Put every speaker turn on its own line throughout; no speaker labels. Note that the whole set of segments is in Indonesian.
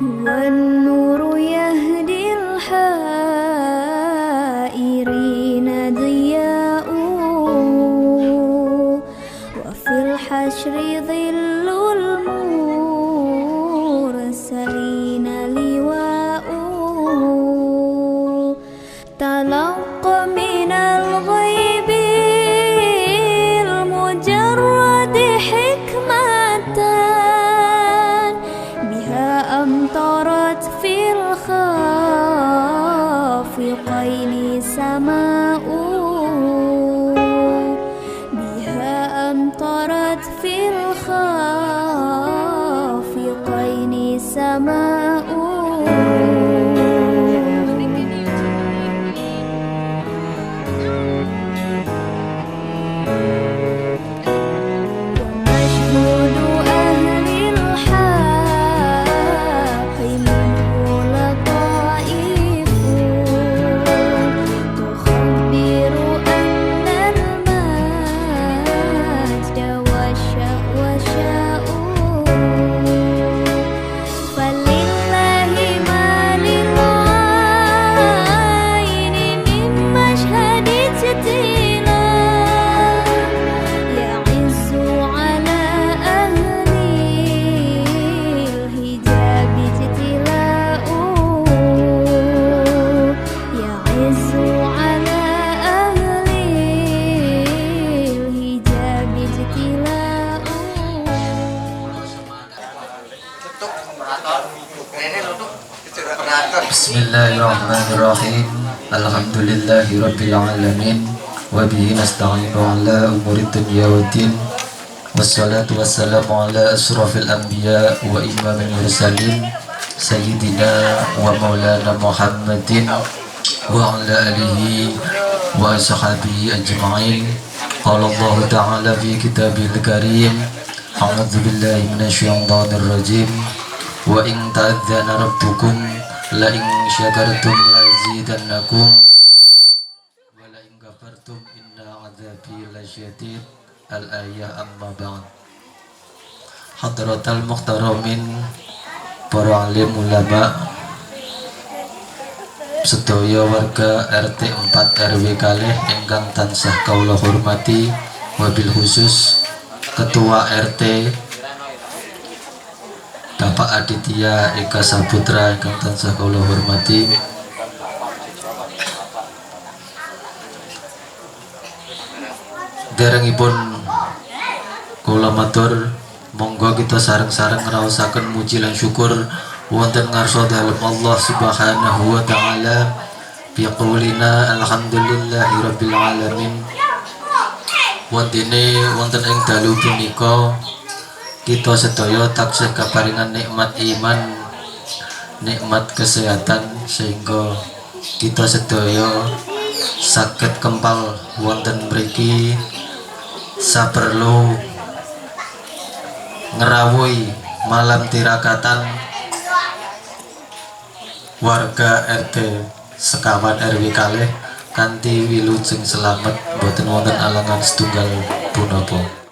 والنور يهدي الحائرين ضياء وفي الحشر ظل المرسلين لواء تلقى من الغيب المجرد حكمة بها أمطرت في الخافقين سماء بها أمطرت في الخافقين سماء
Bismillahirrahmanirrahim. Alhamdulillahi rabbil alamin. Wa bihi nasta'inu ala umuri dunya waddin. Wassalatu wassalamu ala asrafil anbiya wa imamil mursalin Sayyidina wa maulana Muhammadin wa ala alihi wa ashabihi ajma'in. Qala Allah ta'ala fi kitabil karim. A'udzu billahi minasyaitonir rajim. Wa in ta'adzana rabbukum la in syakartum la azidannakum wa la in kafartum inna adzabi lasyadid. Al-ayah amma ba'd. Hadratal muhtaramin, para alim ulama, sedaya warga RT 4 RW kalih ingkang tansah kaula hormati, wabil khusus Ketua RT Bapak Aditya Eka Saputra ingkang tansah kaula hormati, derengipun kula matur monggo kita sareng-sareng ngraosaken muji lan syukur wonten ngarsa dalem Allah Subhanahu wa taala bi qaulina alhamdulillahirabbil alamin. Wontene wonten ing dalu punika kita sedaya taksih kaparingan nikmat iman, nikmat kesehatan, sehingga kita sedaya saged kempal wonten mriki saperlu ngerawuhi malam tirakatan warga RT sekawan RW kalih kanthi wilujeng selamat, boten wonten alangan setunggal punapa.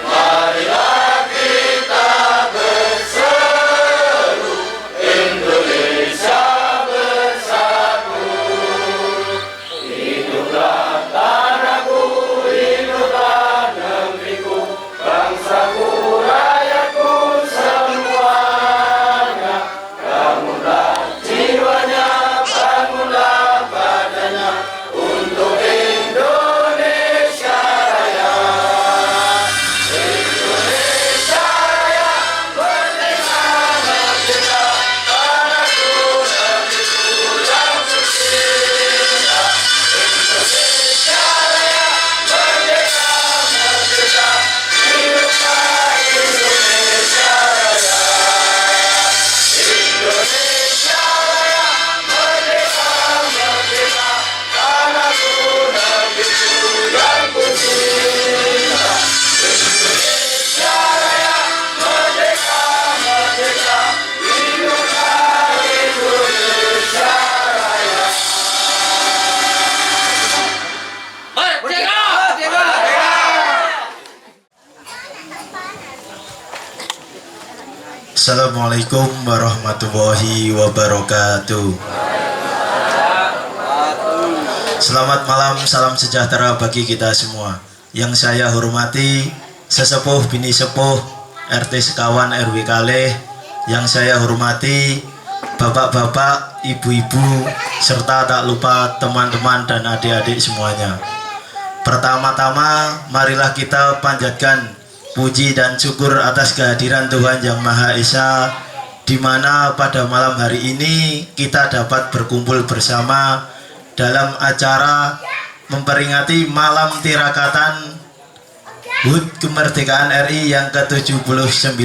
Marilah kita bersama. Assalamualaikum warahmatullahi wabarakatuh. Selamat malam, salam sejahtera bagi kita semua. Yang saya hormati sesepuh bini sepuh RT Sekawan RW Kalih, yang saya hormati bapak-bapak, ibu-ibu, serta tak lupa teman-teman dan adik-adik semuanya. Pertama-tama marilah kita panjatkan puji dan syukur atas kehadiran Tuhan Yang Maha Esa, di mana pada malam hari ini kita dapat berkumpul bersama dalam acara memperingati Malam Tirakatan HUT Kemerdekaan RI yang ke-79.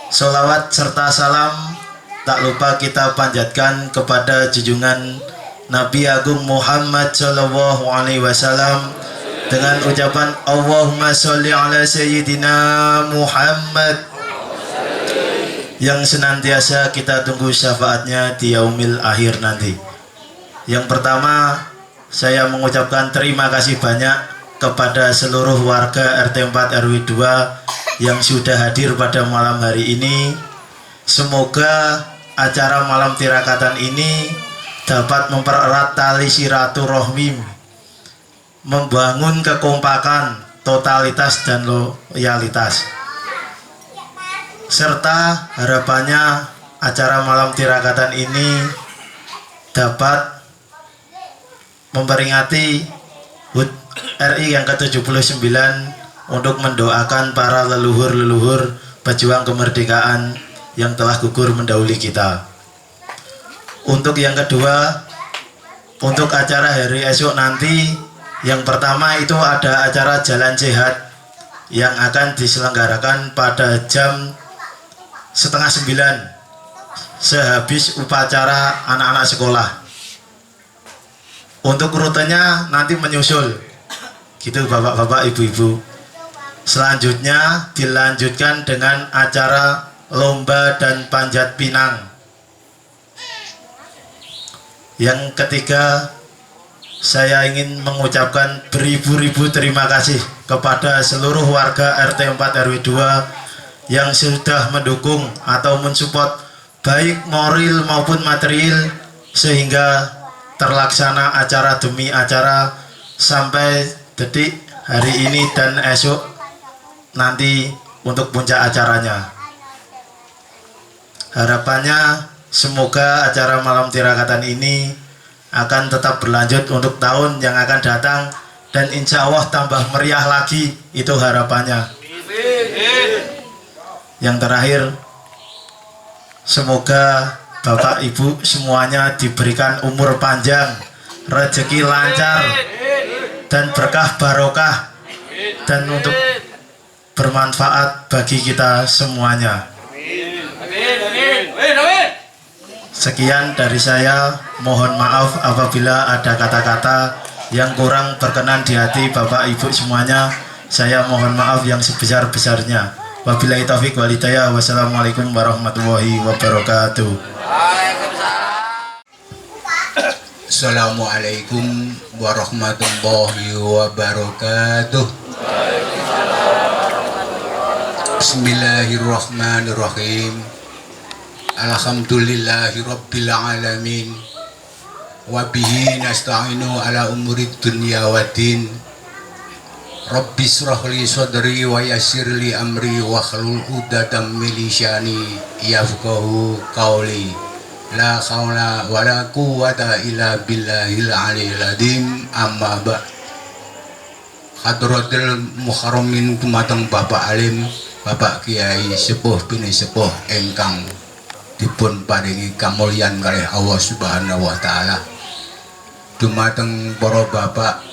Sholawat serta salam tak lupa kita panjatkan kepada junjungan Nabi Agung Muhammad Sallallahu Alaihi Wasallam dengan ucapan Allahumma sholli ala Sayyidina Muhammad, yang senantiasa kita tunggu syafaatnya di yaumil akhir nanti. Yang pertama, saya mengucapkan terima kasih banyak kepada seluruh warga RT 4 RW 2 yang sudah hadir pada malam hari ini. Semoga acara Malam Tirakatan ini dapat mempererat tali silaturahmi, membangun kekompakan, totalitas dan loyalitas, serta harapannya acara Malam Tirakatan ini dapat memperingati HUT RI yang ke-79 untuk mendoakan para leluhur-leluhur pejuang kemerdekaan yang telah gugur mendahului kita. Untuk yang kedua, untuk acara hari esok nanti, yang pertama itu ada acara Jalan Sehat yang akan diselenggarakan pada jam 8:30 sehabis upacara anak-anak sekolah. Untuk rutenya nanti menyusul, gitu bapak-bapak, ibu-ibu. Selanjutnya dilanjutkan dengan acara lomba dan panjat pinang. Yang ketiga, saya ingin mengucapkan beribu-ribu terima kasih kepada seluruh warga RT 4 RW 2 yang sudah mendukung atau mensupport baik moral maupun material sehingga terlaksana acara demi acara sampai detik hari ini dan esok nanti untuk puncak acaranya. Harapannya semoga acara Malam Tirakatan ini akan tetap berlanjut untuk tahun yang akan datang dan insya Allah tambah meriah lagi, itu harapannya. Yang terakhir, semoga Bapak Ibu semuanya diberikan umur panjang, rezeki lancar dan berkah barokah, dan untuk bermanfaat bagi kita semuanya. Sekian dari saya, mohon maaf apabila ada kata-kata yang kurang berkenan di hati Bapak Ibu semuanya. Saya mohon maaf yang sebesar-besarnya. Wabillahi taufik wal hidayah. Wassalamualaikum warahmatullahi wabarakatuh.
Assalamualaikum warahmatullahi wabarakatuh. Bismillahirrahmanirrahim. Alhamdulillahi rabbil alamin. Wabihi nasta'inu ala umurid dunya waddin. Rabbi shrah li sadri wa yassir li amri wa hlul 'uqdatam min lisani yafqahu qawli. La haula wa la quwwata illa billahil aliyil azim. Amma ba'. Hadratil muharramin dumateng Bapak Alim, Bapak Kiai sepuh bini sepuh engkang dipun paringi kamulyan kalih Allah Subhanahu wa taala. Dumateng para bapak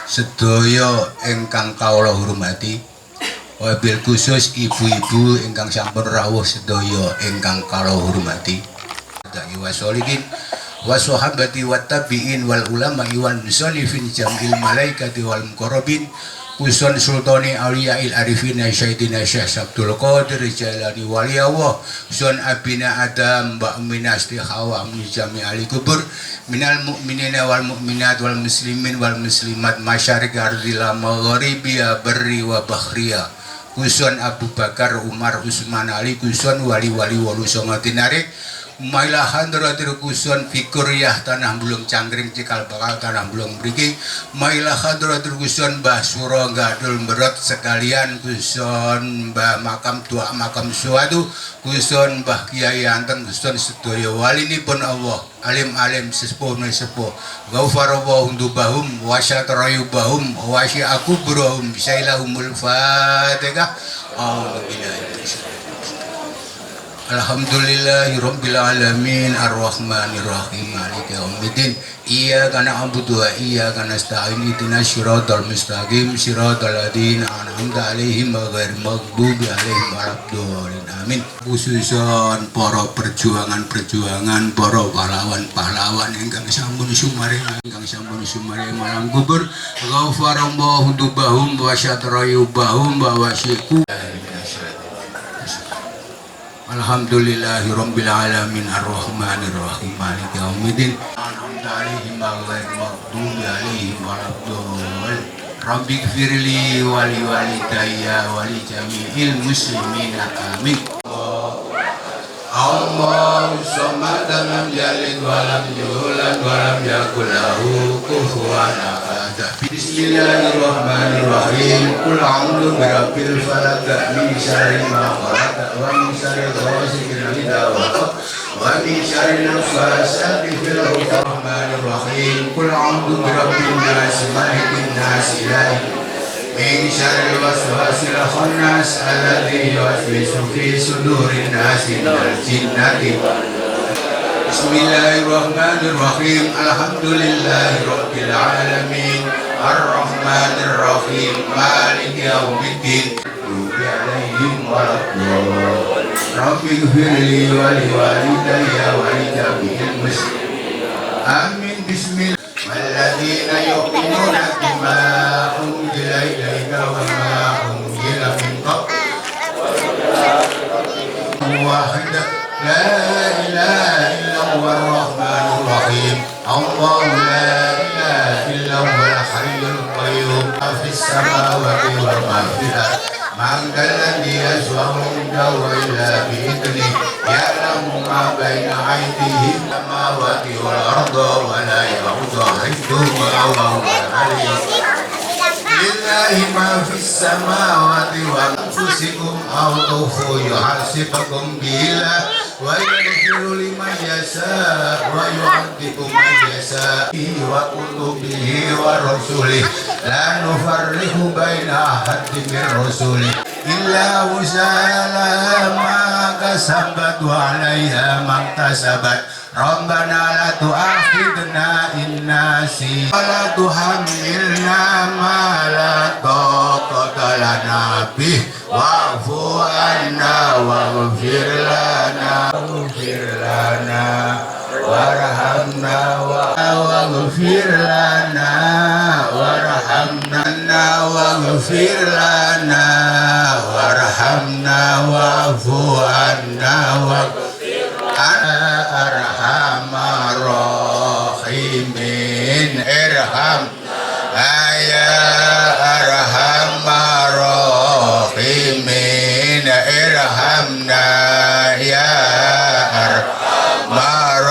sedaya ingkang kawula hormati, wabil khusus ibu-ibu ingkang sampun rawuh sedaya ingkang kawula hormati. Wasolikin wasohabati wattabi'in wal ulama wal musallifin jamil malaikati wal muqarrabin Usun Sultani Awliyail Arifin Syaidina Syekh Sabtul Qadir Jalani Waliyawah Usun Abina Adam Mbak Minah Hawa Jami Ali Kubur Minal Mu'minina wal Mu'minat wal Muslimin wal Muslimat Masyarik Ardila Magharibiya Berri wa Bakhriya Kusun Abu Bakar Umar Usman Ali kusun wali-wali walu songo tinarik Mailah hadratir kusun fikuriyah tanah bulung cangkring cikal bakal tanah bulung mriki Mailah hadratir kusun Mbah Suro Gadul Berot sekalian kusun Mbah Makam Tua Makam Suatu kusun Mbah Kiai Anten kusun sedaya walinipun Allah alim-alim sesepuh sesepuh ghafarallahu bahum wasyatrayu bahum wasyaku burahum bisailahumul fatihah. Alhamdulillahirabbil alamin arrahmanirrahim maliki yaumiddin iyyaka na'budu wa iyyaka nasta'in ihdinas siratal mustaqim siratal ladzina an'amta 'alaihim ghairil maghdubi 'alaihim waladdallin amin. Khususon para perjuangan-perjuangan para pahlawan-pahlawan ingkang sampun sumare malam kubur ghafarallahu bahum wa syatrayu bahum wa wasyiku. Alhamdulillahirabbil alamin arrahmanirrahim maliki yaumiddin an'amta 'alaihim ghairil maghdubi 'alaihim waladdallin rabbighfirli wa liwalidayya wa li jami'il muslimina amin. Allahu samad lam yalid wa lam yulad wa lam yakul lahu kufuwan ahad. Bismillahirrahmanirrahim. Qul a'udzu birabbil falaq min syarri ma khalaq wa min syarri ghasiqin idza waqab wa min syarri nafasati fil 'uqad. Rahmanirrahim. Qul a'udzu birabbin nas malikin nas ilahin min syarril waswasil khannas alladzi yuwaswisu fi sudurin nasi minal jinnati. Bismillahirrahmanirrahim. Alhamdulillahirabbil alamin arrahmanirrahim maliki yaumiddin alaihim waladdallin rabbighfirli wa liwalidayya wa li jami'il muslimin amin. Bismillah walladzina yu'minuna bima unzila ilaika wa ma unzila min qablik wahidah la ilaha illallah ar-rahmanur rahim Allahu la ilaha illallahul hayyul qayyum fis samawati wal ardi man alladhi yashfa'u indahu illa bi'idhnihi ya'lamu ma baina aydihim samawati wal ardi wa la ya'uduhu hifdhuhuma wa huwal 'aliyyul lillahi ma fis samawati wa anfusikum aw tukhfu yuhasibukum billah wa yaghfiru liman yasha wa yu'adzibu man yasha wa kutubihi wa rusulihi la nufarriqu baina ahadin min rusulihi illa wusala ma kasabat wa 'alaiha maktasabat. Rabbana la tu'akhidna in nasi wa la tuhammilna ma la taqata lana bih wa'fu 'anna waghfir lana warhamna waghfir lana warhamna waghfir lana warhamna wa'fu 'anna arhamar rahimin irham ya arhamar rahimin irhamna ya arhamar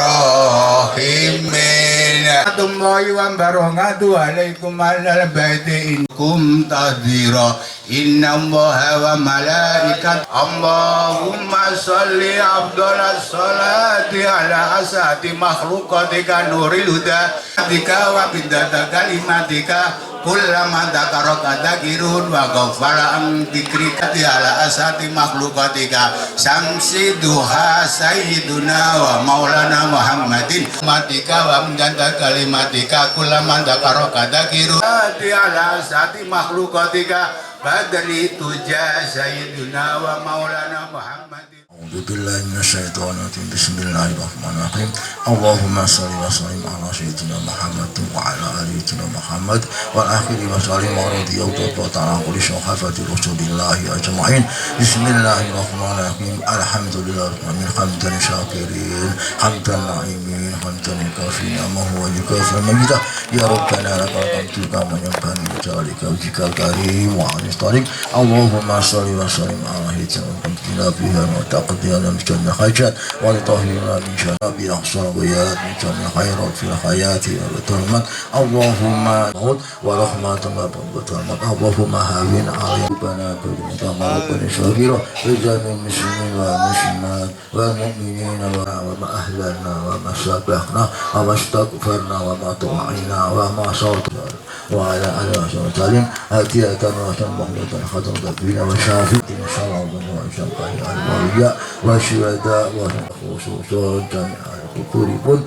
rahimin. Assalamualaikum warahmatullahi alaikum alal baiti inkum tadhira innallaha wa malaikat Allahumma sholli afdalas sholati ala asati makhluqatika nuril huda tika wa bidata kalimatika kullama dakaraka dakirun wa ghafara an dikrika ala asati makhluqatika samsi duha sayyiduna wa maulana Muhammadin matika wa mjanta kalimatika kullama dakaraka dakirun ala asati makhluqatika badri tuja sayyiduna wa maulana Muhammadin.
أعوذ بالله من الشيطان الرجيم بسم الله الرحمن الرحيم اللهم صل وسلم على سيدنا محمد وعلى آل سيدنا محمد والآخر وسلم ورضي الله تعالى عن كل صحابة رسول الله أجمعين بسم الله الرحمن الرحيم الحمد لله من حمدا شاكرين حمدا نعيمين حمدا كافين ما هو يكافي مجده يا ربنا لك الحمد كما ينبغي لجلالك وجهك الكريم وعلى الطريق اللهم صل وسلم على سيدنا محمد بها وتقضينا من جميع الحاجات ولطهرنا من شراب أحسن الغيات من جميع الخيرات في الحياة والترمات اللهم موت ورحمة وبركة اللهم هاون علينا كلمة ربنا شاكرا لجميع المسلمين والمسلمات والمؤمنين وما أهلنا وما سبقنا وما استغفرنا وما طوعنا وما صرفنا وعلى آله وصحبه وسلم هدية وسلم محمد خاتم النبيين والشافعين إن شاء الله وإن الأولياء والشهداء والخصوص جميع الكفور pun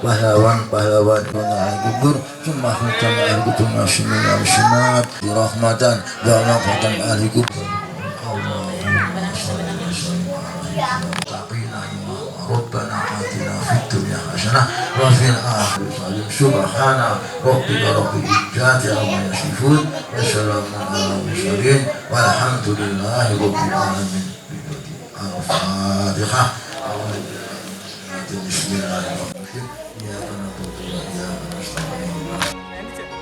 pahlawan pengajar kubur semua jamiah al-kubur muslimin al-muslimat dirahmatan wa rahmatan ahli kubur Allahumma shalli wa sallim ala taqina rabbana atina fid dunya hasanah wa fil akhirati subhana rabbika rabbil izzati amma yasifun wa salamun alal mursalin walhamdulillahi rabbil alamin. Al-Fatihah. Bismillahirrahmanirrahim. Ya na'budu wa iyyaka nasta'in.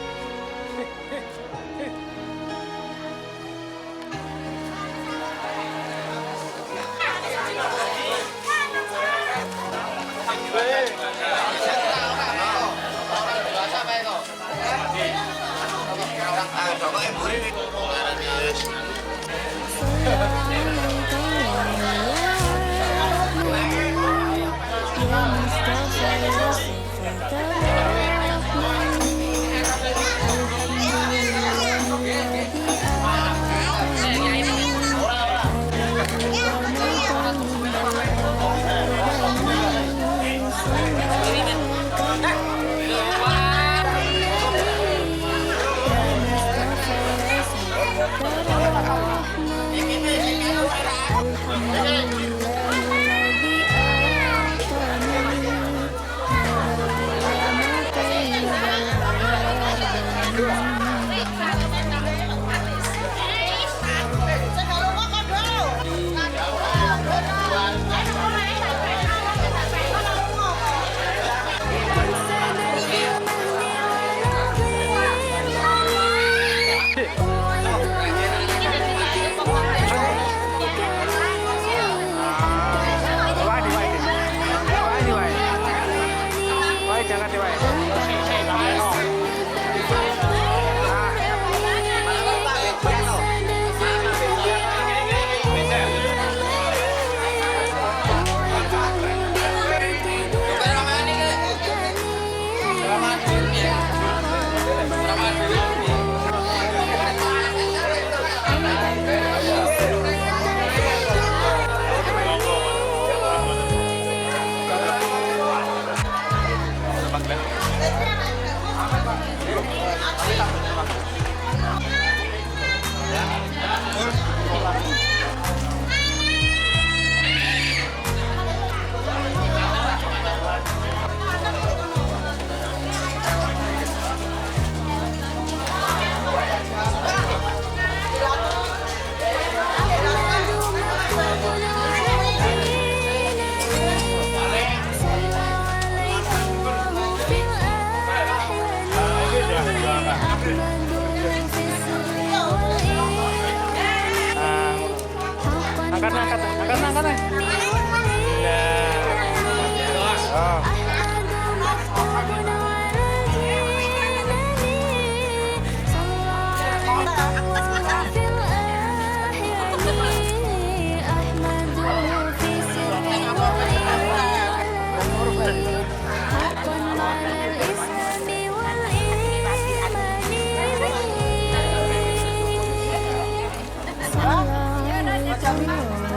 Assalamualaikum